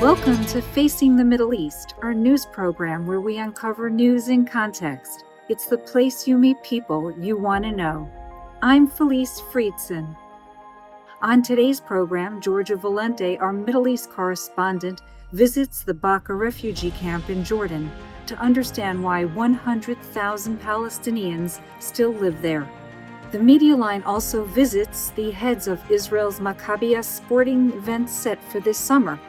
Welcome to Facing the Middle East, our news program where we uncover news in context. It's the place you meet people you want to know. I'm Felice Friedson. On today's program, Giorgia Valente, our Middle East correspondent, visits the Baqaa Refugee camp in Jordan to understand why 100,000 Palestinians still live there. The Media Line also visits the heads of Israel's Maccabiah sporting event set for this summer.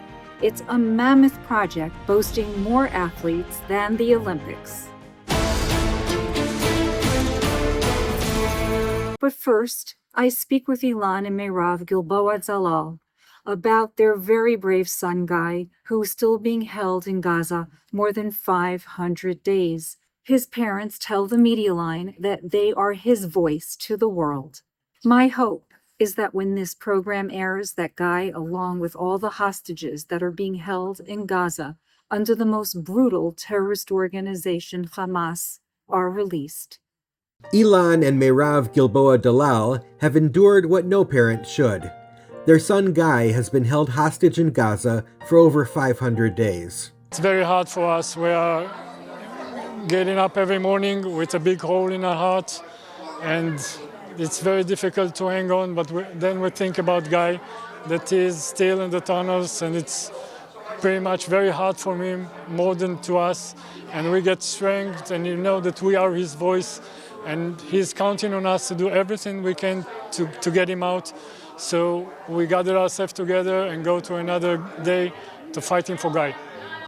It's a mammoth project boasting more athletes than the Olympics. But first, I speak with Ilan and Merav Gilboa-Dalal about their very brave son Guy, who is still being held in Gaza more than 500 days. His parents tell the Media Line that they are his voice to the world. My hope is that when this program airs, that Guy, along with all the hostages that are being held in Gaza under the most brutal terrorist organization Hamas, are released. Ilan and Merav Gilboa-Dalal have endured what no parent should. Their son Guy has been held hostage in Gaza for over 500 days. It's very hard for us. We are getting up every morning with a big hole in our heart, and it's very difficult to hang on, but then we think about Guy that is still in the tunnels, and it's pretty much very hard for him, more than to us, and we get strength, and you know that we are his voice, and he's counting on us to do everything we can to get him out. So we gather ourselves together and go to another day to fighting for Guy.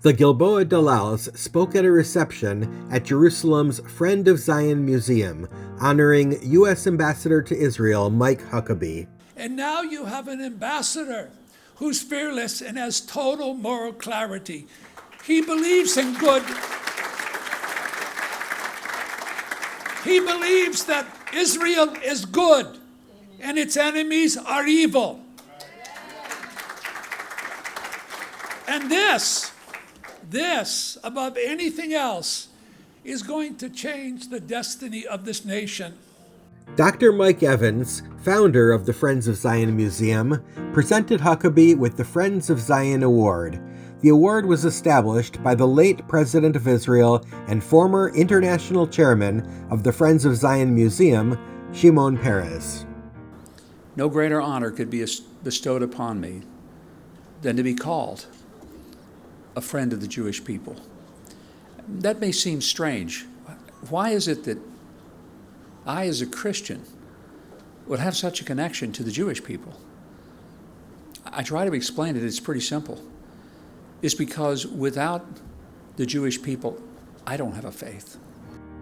The Gilboa-Dalals spoke at a reception at Jerusalem's Friend of Zion Museum, honoring US Ambassador to Israel Mike Huckabee. And now you have an ambassador who's fearless and has total moral clarity. He believes in good. He believes that Israel is good and its enemies are evil. And this, above anything else, is going to change the destiny of this nation. Dr. Mike Evans, founder of the Friends of Zion Museum, presented Huckabee with the Friends of Zion Award. The award was established by the late President of Israel and former international chairman of the Friends of Zion Museum, Shimon Peres. No greater honor could be bestowed upon me than to be called a friend of the Jewish people. That may seem strange. Why is it that I, as a Christian, would have such a connection to the Jewish people? I try to explain it. It's pretty simple. It's because without the Jewish people, I don't have a faith.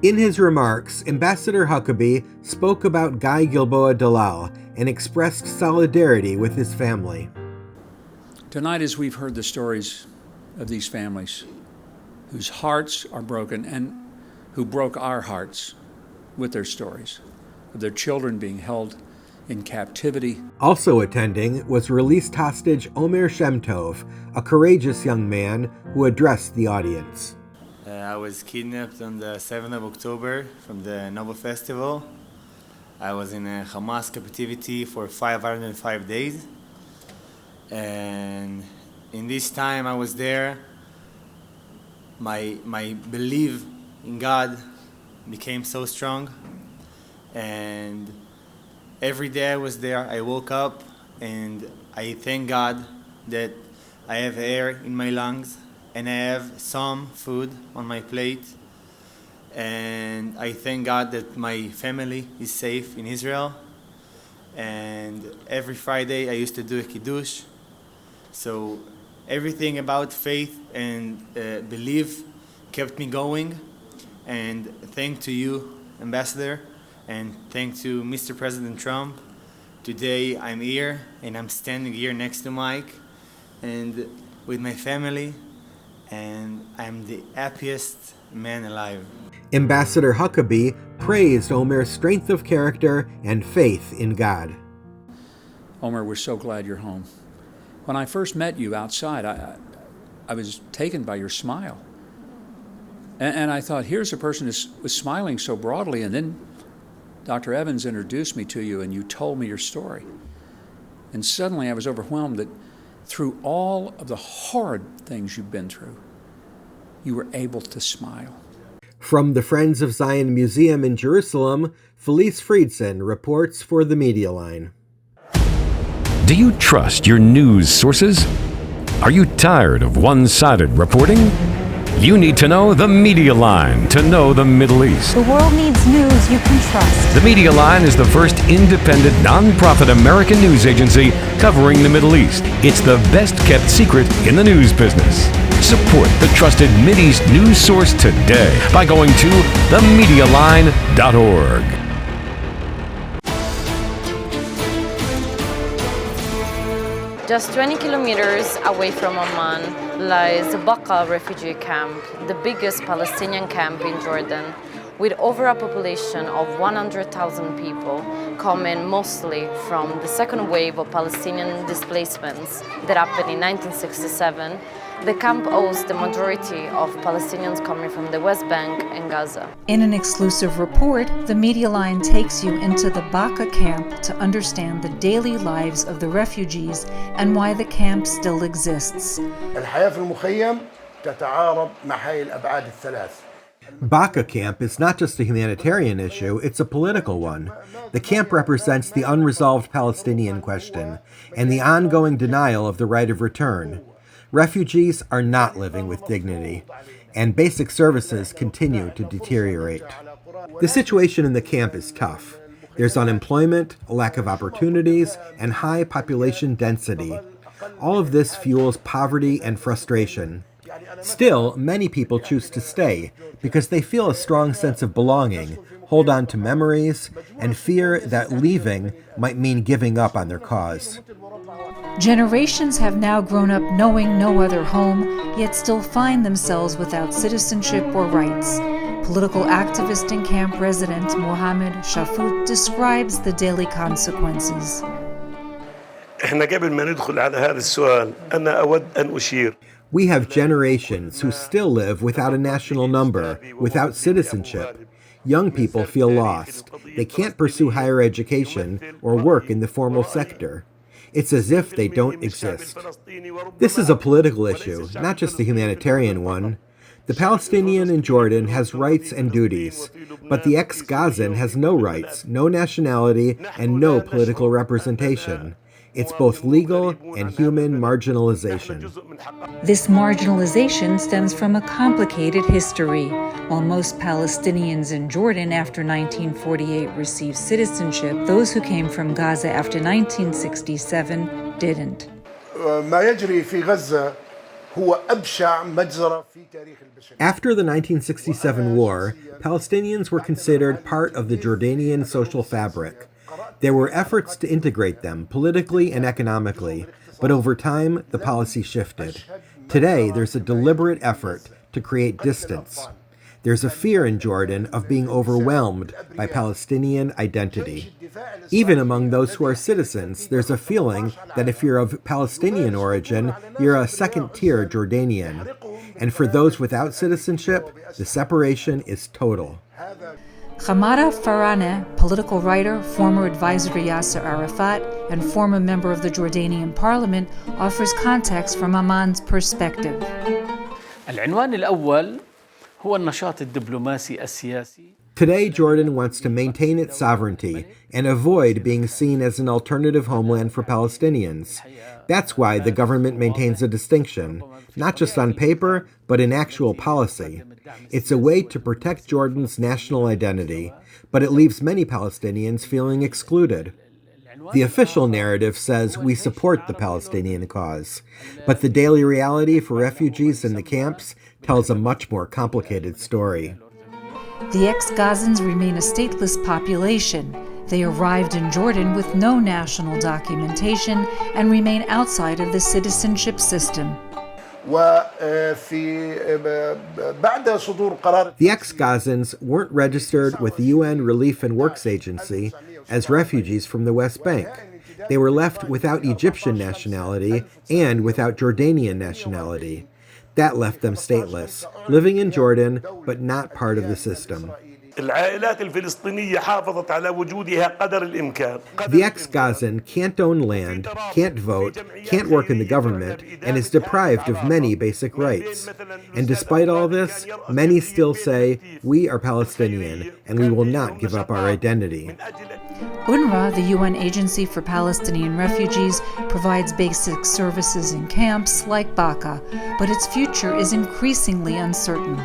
In his remarks, Ambassador Huckabee spoke about Guy Gilboa-Dalal and expressed solidarity with his family. Tonight, as we've heard the stories of these families whose hearts are broken and who broke our hearts with their stories of their children being held in captivity. Also attending was released hostage Omer Shem-Tov, a courageous young man who addressed the audience. I was kidnapped on the 7th of October from the Nova Festival. I was in a Hamas captivity for 505 days. And in this time I was there, my belief in God became so strong. And every day I was there, I woke up and I thank God that I have air in my lungs and I have some food on my plate. And I thank God that my family is safe in Israel. And every Friday I used to do a kiddush. So everything about faith and belief kept me going. And thanks to you, Ambassador, and thanks to Mr. President Trump. Today I'm here and I'm standing here next to Mike and with my family, and I'm the happiest man alive. Ambassador Huckabee praised Omer's strength of character and faith in God. Omer, we're so glad you're home. When I first met you outside, I was taken by your smile. And I thought, here's a person who was smiling so broadly, and then Dr. Evans introduced me to you and you told me your story. And suddenly I was overwhelmed that through all of the horrid things you've been through, you were able to smile. From the Friends of Zion Museum in Jerusalem, Felice Friedson reports for the Media Line. Do you trust your news sources? Are you tired of one-sided reporting? You need to know the Media Line to know the Middle East. The world needs news you can trust. The Media Line is the first independent, non-profit American news agency covering the Middle East. It's the best-kept secret in the news business. Support the trusted Mideast news source today by going to themedialine.org. Just 20 kilometers away from Amman lies Baqaa Refugee Camp, the biggest Palestinian camp in Jordan, with over a population of 100,000 people, coming mostly from the second wave of Palestinian displacements that happened in 1967. The camp hosts the majority of Palestinians coming from the West Bank and Gaza. In an exclusive report, the Media Line takes you into the Baqaa camp to understand the daily lives of the refugees and why the camp still exists. الحياة في المخيم تتعارض مع هاي الأبعاد الثلاث. Baqaa camp is not just a humanitarian issue, it's a political one. The camp represents the unresolved Palestinian question and the ongoing denial of the right of return. Refugees are not living with dignity, and basic services continue to deteriorate. The situation in the camp is tough. There's unemployment, a lack of opportunities, and high population density. All of this fuels poverty and frustration. Still, many people choose to stay because they feel a strong sense of belonging, hold on to memories, and fear that leaving might mean giving up on their cause. Generations have now grown up knowing no other home, yet still find themselves without citizenship or rights. Political activist and camp resident Mohammed Shafut describes the daily consequences. We have generations who still live without a national number, without citizenship. Young people feel lost. They can't pursue higher education or work in the formal sector. It's as if they don't exist. This is a political issue, not just a humanitarian one. The Palestinian in Jordan has rights and duties, but the ex-Gazan has no rights, no nationality, and no political representation. It's both legal and human marginalization. This marginalization stems from a complicated history. While most Palestinians in Jordan after 1948 received citizenship, those who came from Gaza after 1967 didn't. After the 1967 war, Palestinians were considered part of the Jordanian social fabric. There were efforts to integrate them politically and economically, but over time, the policy shifted. Today, there's a deliberate effort to create distance. There's a fear in Jordan of being overwhelmed by Palestinian identity. Even among those who are citizens, there's a feeling that if you're of Palestinian origin, you're a second-tier Jordanian. And for those without citizenship, the separation is total. Hamada Farhaneh, political writer, former advisor to Yasser Arafat, and former member of the Jordanian parliament, offers context from Amman's perspective. العنوان الأول هو النشاط الدبلوماسي السياسي. Today, Jordan wants to maintain its sovereignty and avoid being seen as an alternative homeland for Palestinians. That's why the government maintains a distinction, not just on paper, but in actual policy. It's a way to protect Jordan's national identity, but it leaves many Palestinians feeling excluded. The official narrative says we support the Palestinian cause, but the daily reality for refugees in the camps tells a much more complicated story. The ex-Gazans remain a stateless population. They arrived in Jordan with no national documentation and remain outside of the citizenship system. The ex-Gazans weren't registered with the UN Relief and Works Agency as refugees from the West Bank. They were left without Egyptian nationality and without Jordanian nationality. That left them stateless, living in Jordan, but not part of the system. The ex-Gazan can't own land, can't vote, can't work in the government, and is deprived of many basic rights. And despite all this, many still say, we are Palestinian, and we will not give up our identity. UNRWA, the UN Agency for Palestinian Refugees, provides basic services in camps like Baqaa, but its future is increasingly uncertain.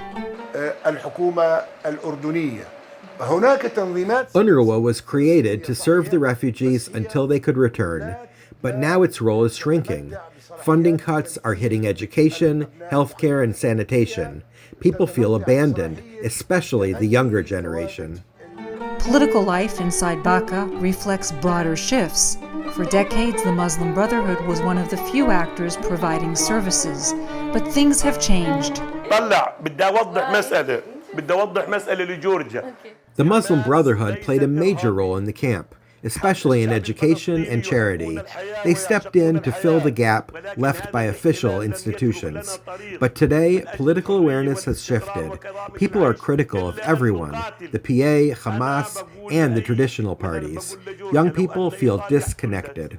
UNRWA was created to serve the refugees until they could return, but now its role is shrinking. Funding cuts are hitting education, healthcare, and sanitation. People feel abandoned, especially the younger generation. Political life inside Baqaa reflects broader shifts. For decades, the Muslim Brotherhood was one of the few actors providing services, but things have changed. The Muslim Brotherhood played a major role in the camp, especially in education and charity. They stepped in to fill the gap left by official institutions. But today, political awareness has shifted. People are critical of everyone, the PA, Hamas, and the traditional parties. Young people feel disconnected.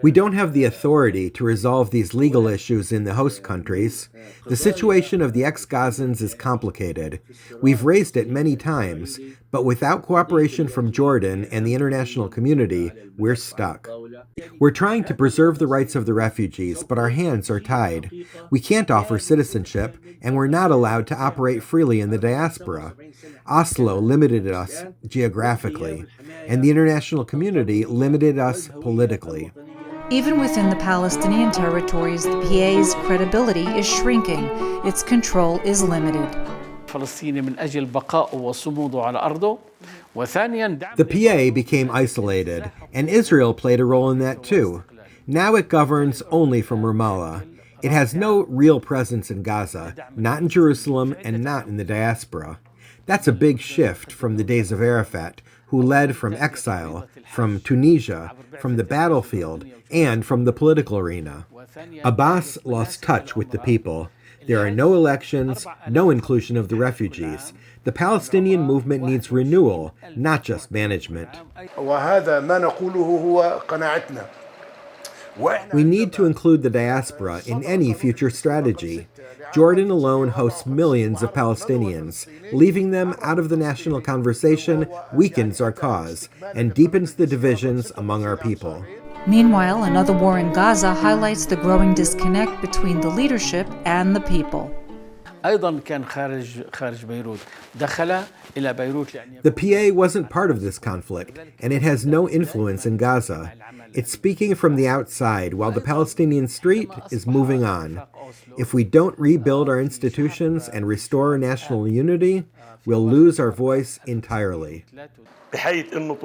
We don't have the authority to resolve these legal issues in the host countries. The situation of the ex-Gazans is complicated. We've raised it many times, but without cooperation from Jordan and the international community, we're stuck. We're trying to preserve the rights of the refugees, but our hands are tied. We can't offer citizenship, and we're not allowed to operate freely in the diaspora. Oslo limited us geographically, and the international community limited us politically. Even within the Palestinian territories, the PA's credibility is shrinking. Its control is limited. The PA became isolated, and Israel played a role in that too. Now it governs only from Ramallah. It has no real presence in Gaza, not in Jerusalem, and not in the diaspora. That's a big shift from the days of Arafat, who led from exile, from Tunisia, from the battlefield, and from the political arena. Abbas lost touch with the people. There are no elections, no inclusion of the refugees. The Palestinian movement needs renewal, not just management. We need to include the diaspora in any future strategy. Jordan alone hosts millions of Palestinians. Leaving them out of the national conversation weakens our cause and deepens the divisions among our people. Meanwhile, another war in Gaza highlights the growing disconnect between the leadership and the people. The PA wasn't part of this conflict, and it has no influence in Gaza. It's speaking from the outside while the Palestinian street is moving on. If we don't rebuild our institutions and restore national unity, we'll lose our voice entirely. People in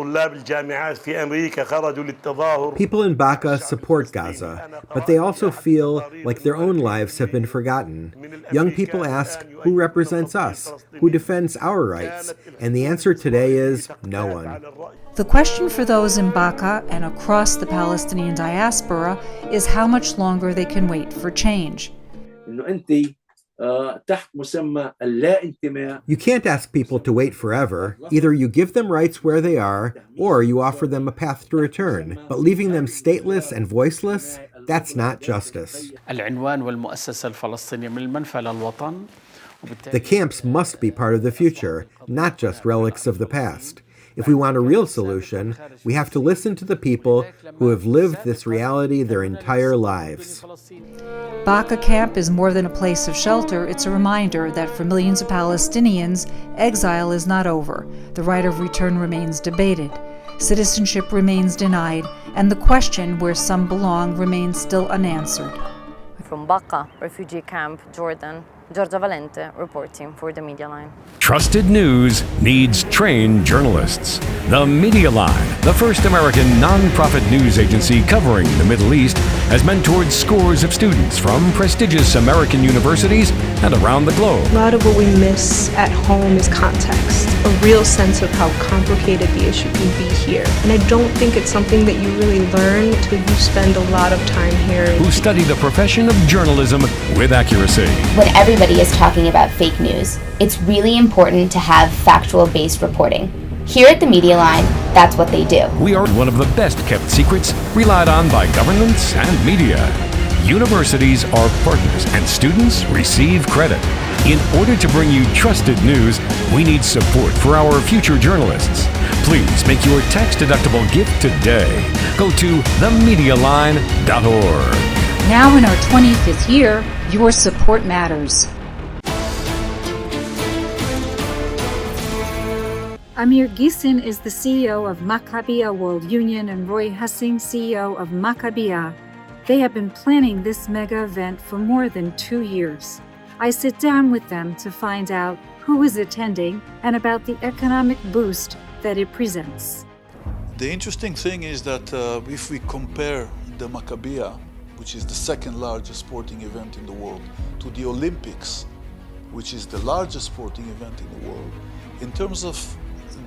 Baqaa support Gaza, but they also feel like their own lives have been forgotten. Young people ask, who represents us? Who defends our rights? And the answer today is no one. The question for those in Baqaa and across the Palestinian diaspora is how much longer they can wait for change. You can't ask people to wait forever. Either you give them rights where they are, or you offer them a path to return. But leaving them stateless and voiceless, that's not justice. The camps must be part of the future, not just relics of the past. If we want a real solution, we have to listen to the people who have lived this reality their entire lives. Baqaa camp is more than a place of shelter. It's a reminder that for millions of Palestinians, exile is not over. The right of return remains debated. Citizenship remains denied, and the question where some belong remains still unanswered. From Baqaa Refugee Camp, Jordan, Giorgia Valente reporting for the Media Line. Trusted news needs trained journalists. The Media Line, the first American non-profit news agency covering the Middle East, has mentored scores of students from prestigious American universities and around the globe. A lot of what we miss at home is context, a real sense of how complicated the issue can be here. And I don't think it's something that you really learn until you spend a lot of time here. Who study the profession of journalism with accuracy. When everybody is talking about fake news, it's really important to have factual-based reporting. Here at the Media Line, that's what they do. We are one of the best-kept secrets relied on by governments and media. Universities are partners and students receive credit. In order to bring you trusted news, we need support for our future journalists. Please make your tax-deductible gift today. Go to themedialine.org. Now in our 25th year, your support matters. Amir Gisin is the CEO of Maccabiah World Union and Roy Hessing, CEO of Maccabiah. They have been planning this mega event for more than 2 years. I sit down with them to find out who is attending and about the economic boost that it presents. The interesting thing is that if we compare the Maccabiah, which is the second largest sporting event in the world, to the Olympics, which is the largest sporting event in the world, in terms of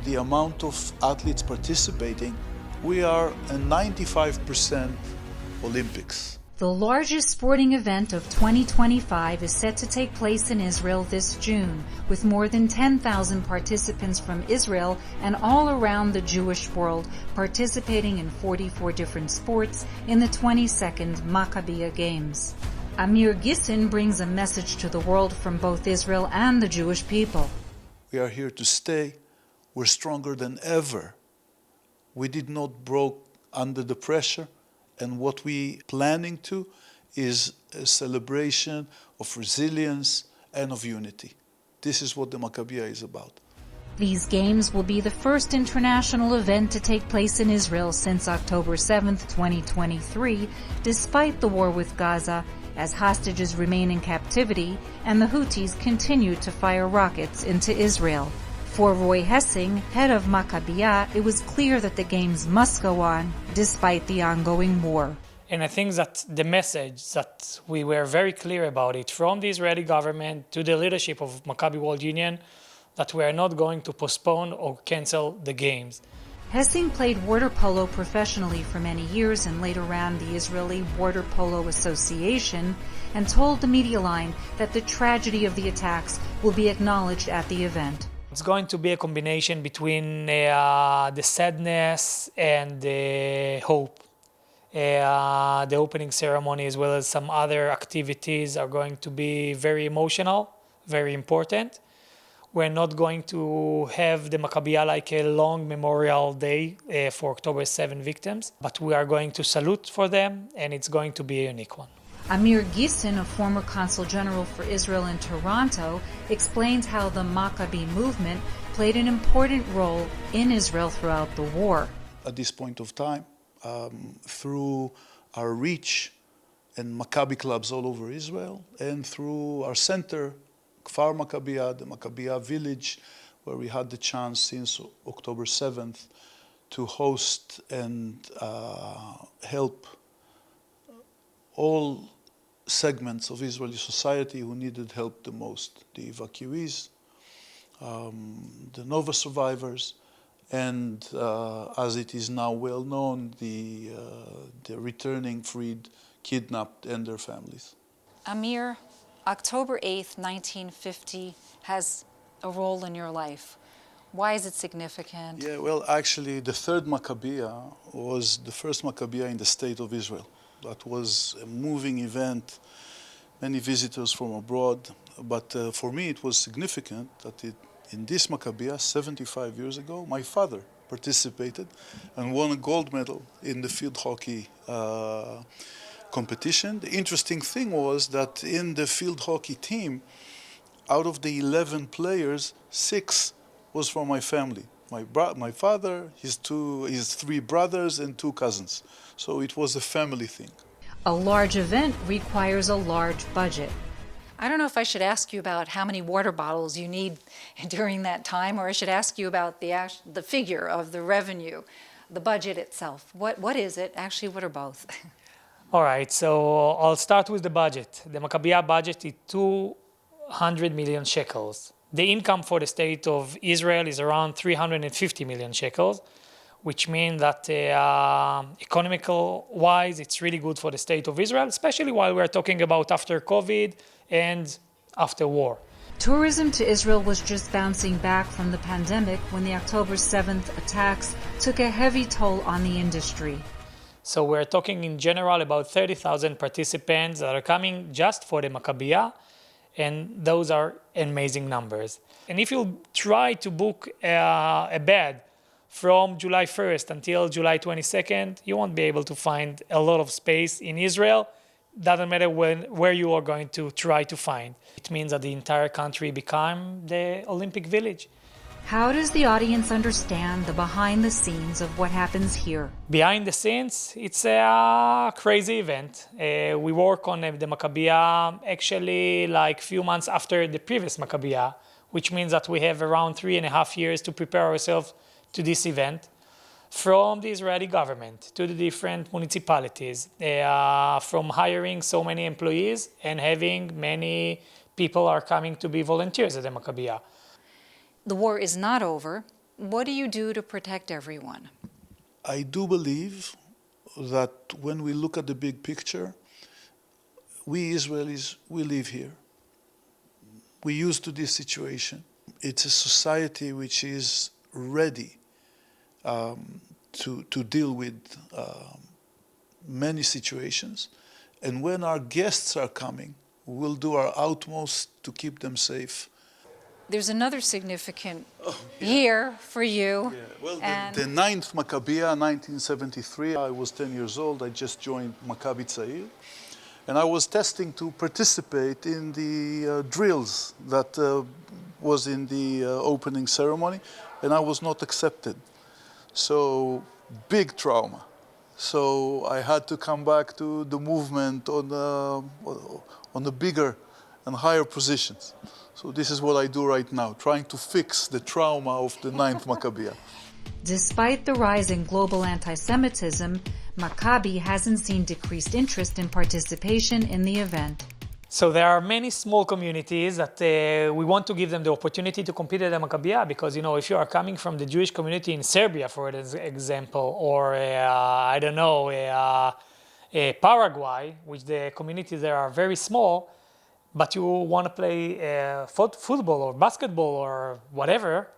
the amount of athletes participating, we are a 95% Olympics. The largest sporting event of 2025 is set to take place in Israel this June, with more than 10,000 participants from Israel and all around the Jewish world participating in 44 different sports in the 22nd Maccabiah Games. Amir Gisin brings a message to the world from both Israel and the Jewish people. We are here to stay. We're stronger than ever. We did not break under the pressure, and what we planning to is a celebration of resilience and of unity. This is what the Maccabiah is about. These games will be the first international event to take place in Israel since October 7th, 2023, despite the war with Gaza, as hostages remain in captivity and the Houthis continue to fire rockets into Israel. For Roy Hessing, head of Maccabiah, it was clear that the games must go on despite the ongoing war. And I think that the message that we were very clear about it from the Israeli government to the leadership of Maccabi World Union, that we are not going to postpone or cancel the games. Hessing played water polo professionally for many years and later ran the Israeli Water Polo Association and told the Media Line that the tragedy of the attacks will be acknowledged at the event. It's going to be a combination between the sadness and the hope. The opening ceremony as well as some other activities are going to be very emotional, very important. We're not going to have the Maccabiah like a long memorial day for October 7 victims, but we are going to salute for them, and it's going to be a unique one. Amir Gisin, a former consul general for Israel in Toronto, explains how the Maccabi movement played an important role in Israel throughout the war. At this point of time, through our reach and Maccabi clubs all over Israel, and through our center, Kfar Maccabiah, the Maccabiah village, where we had the chance since October 7th to host and help all segments of Israeli society who needed help the most. The evacuees, the Nova survivors, and as it is now well known, the returning freed, kidnapped, and their families. Amir, October 8th, 1950 has a role in your life. Why is it significant? Yeah, well, actually, the third Maccabiah was the first Maccabiah in the state of Israel. That was a moving event, many visitors from abroad. But for me, it was significant that in this Maccabiah, 75 years ago, my father participated and won a gold medal in the field hockey competition. The interesting thing was that in the field hockey team, out of the 11 players, 6 was from my family. My father, his 3 brothers, and 2 cousins. So it was a family thing. A large event requires a large budget. I don't know if I should ask you about how many water bottles you need during that time, or I should ask you about the figure of the revenue, the budget itself. What is it? Actually, what are both? All right, so I'll start with the budget. The Maccabiah budget is 200 million shekels. The income for the state of Israel is around 350 million shekels, which means that economical-wise, it's really good for the state of Israel, especially while we're talking about after COVID and after war. Tourism to Israel was just bouncing back from the pandemic when the October 7th attacks took a heavy toll on the industry. So we're talking in general about 30,000 participants that are coming just for the Maccabiah, and those are amazing numbers. And if you try to book a bed from July 1st until July 22nd, you won't be able to find a lot of space in Israel. Doesn't matter where you are going to try to find. It means that the entire country become the Olympic Village. How does the audience understand the behind the scenes of what happens here? Behind the scenes, it's a crazy event. We work on the Maccabiah actually like a few months after the previous Maccabiah, which means that we have around 3.5 years to prepare ourselves to this event. From the Israeli government to the different municipalities, from hiring so many employees and having many people are coming to be volunteers at the Maccabiah. The war is not over. What do you do to protect everyone? I do believe that when we look at the big picture, we Israelis, we live here. We're used to this situation. It's a society which is ready to deal with many situations. And when our guests are coming, we'll do our utmost to keep them safe. There's another significant year for you. Yeah. Well, the 9th Maccabiah, 1973, I was 10 years old. I just joined Maccabi Tza'ir. And I was testing to participate in the drills that was in the opening ceremony, and I was not accepted. So, big trauma. So I had to come back to the movement on the bigger and higher positions. So this is what I do right now, trying to fix the trauma of the 9th Maccabiah. Despite the rise in global anti-Semitism, Maccabi hasn't seen decreased interest in participation in the event. So there are many small communities that we want to give them the opportunity to compete at the Maccabiah because, if you are coming from the Jewish community in Serbia, for example, or, Paraguay, which the communities there are very small, but you want to play football or basketball or whatever,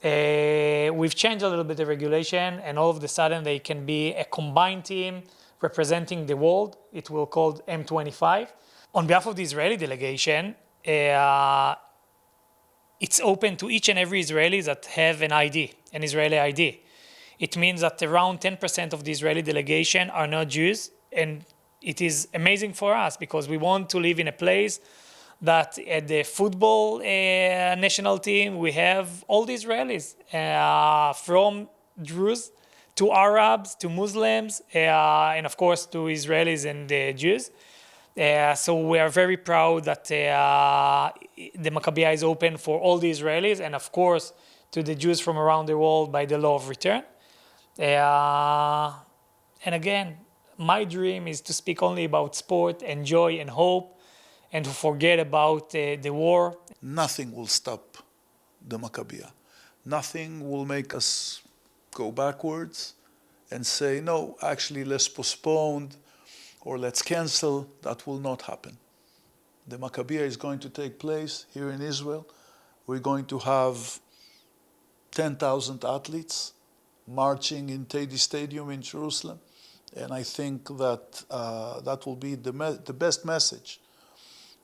we've changed a little bit the regulation, and all of a sudden they can be a combined team representing the world. It will be called M25. On behalf of the Israeli delegation, it's open to each and every Israeli that have an Israeli ID. It means that around 10% of the Israeli delegation are not Jews, and it is amazing for us because we want to live in a place that at the football national team, we have all the Israelis, from Druze to Arabs to Muslims, and of course to Israelis and Jews. So we are very proud that the Maccabiah is open for all the Israelis and of course to the Jews from around the world by the law of return. And again, my dream is to speak only about sport and joy and hope and to forget about the war. Nothing will stop the Maccabiah. Nothing will make us go backwards and say, no, actually let's postpone or let's cancel. That will not happen. The Maccabiah is going to take place here in Israel. We're going to have 10,000 athletes marching in Teddy Stadium in Jerusalem. And I think that that will be the best message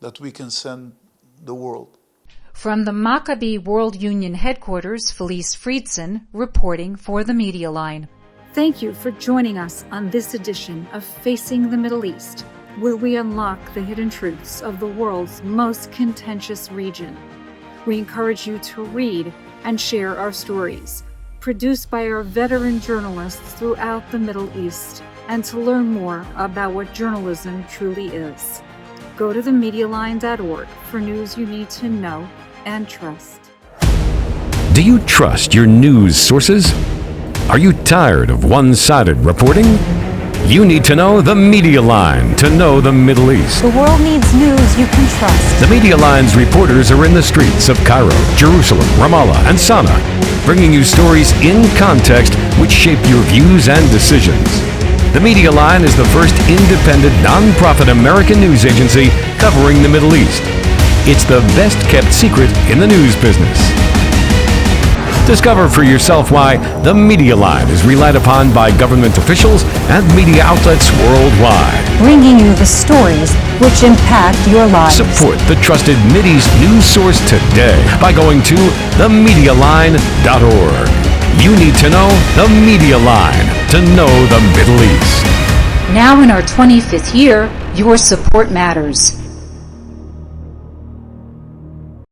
that we can send the world. From the Maccabi World Union headquarters, Felice Friedson reporting for the Media Line. Thank you for joining us on this edition of Facing the Middle East, where we unlock the hidden truths of the world's most contentious region. We encourage you to read and share our stories, produced by our veteran journalists throughout the Middle East, and to learn more about what journalism truly is. Go to themedialine.org for news you need to know and trust. Do you trust your news sources? Are you tired of one-sided reporting? You need to know the Media Line to know the Middle East. The world needs news you can trust. The Media Line's reporters are in the streets of Cairo, Jerusalem, Ramallah, and Sana'a, bringing you stories in context which shape your views and decisions. The Media Line is the first independent, non-profit American news agency covering the Middle East. It's the best-kept secret in the news business. Discover for yourself why the Media Line is relied upon by government officials and media outlets worldwide. Bringing you the stories which impact your lives. Support the trusted Mideast news source today by going to themedialine.org. You need to know the Media Line to know the Middle East. Now in our 25th year, your support matters.